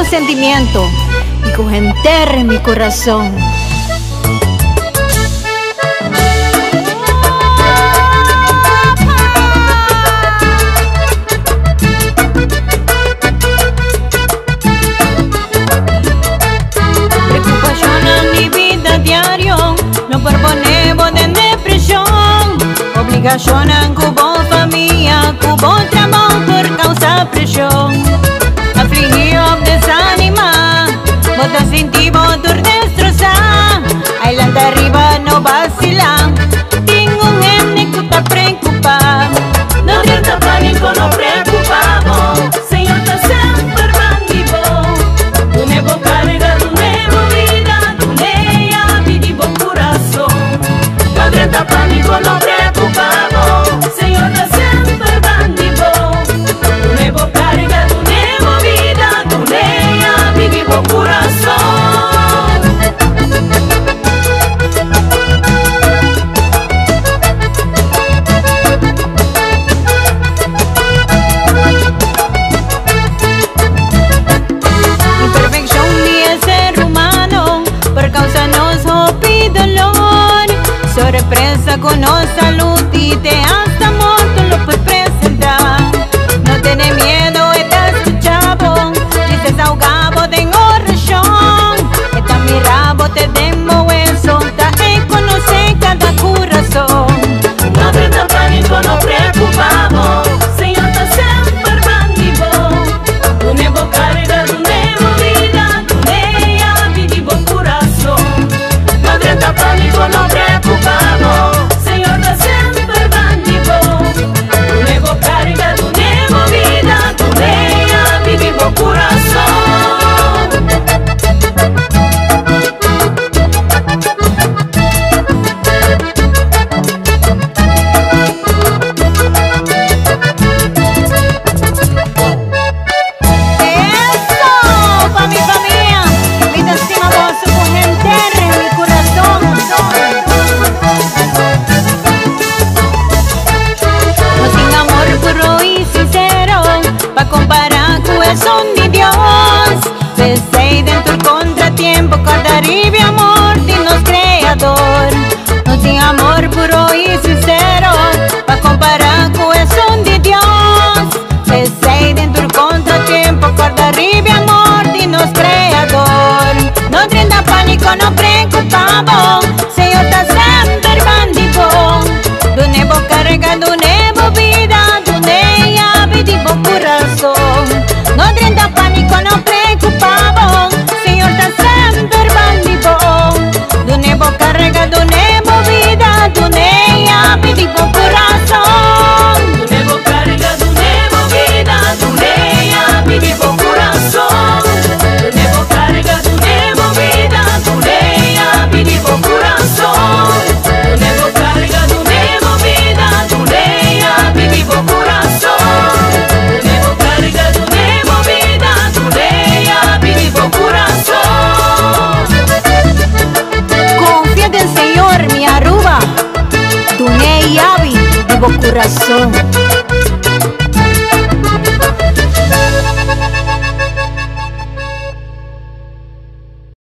sentimiento y que enterre mi corazón. Preocupación en mi vida diario, no proponemos de depresión. Obligación en cubo familia, cubo trabajo por causa presión. Afligido, desanimado, vos sentimos por destrozar. Adelante arriba no vacila, tengo un gente que está preocupado. No tierra pánico, no preocupamos, Señor está siempre conmigo. Tu nuevo carga, tu nueva vida, tu lea, vivo corazón. No tierra pánico, no preocupamos, Señor está siempre conmigo. Tu nuevo carga, tu nueva vida, tu lea, vivo corazón. Sorpresa con la salud y te hasta muerto lo puedes presentar. No tenés miedo, estás escuchado, dices ahogado, tengo razón. Esta mirada te demo hueso, te conoce cada corazón. No tendrá pánico, no preocupamos, Señor está siempre conmigo. Tu nuevo carga, tu nueva vida, tu lea, vivo corazón. No tendrá pánico, no preocupamos. Son de Dios, pensé dentro el contratiempo, cada arriba amor de nos creador. No tiene amor puro y sincero, pa' comparar con el son de Dios. Pensé dentro el contratiempo, cada arriba amor de nos creador. No tendrá pánico, no preocupamos, Señor está siempre contigo. Tu nuevo carga, tu nueva vida, tu nueva vivo corazón. No tendrá pánico, no preocupamos, Señor está siempre contigo. Tu nuevo carga, tu nueva vida, tu nueva vivo corazón. Tu nuevo carga, tu nueva vida, tu nueva vivo corazón. Tu nuevo carga, tu nueva vida, tu nueva vivo corazón. Tu nuevo carga, tu nueva vida, tu nueva vivo corazón. Tu nuevo carga, tu nueva vida, tu nueva vivo corazón. Confía en el Señor, mi Aruba, tu ney vivo corazón.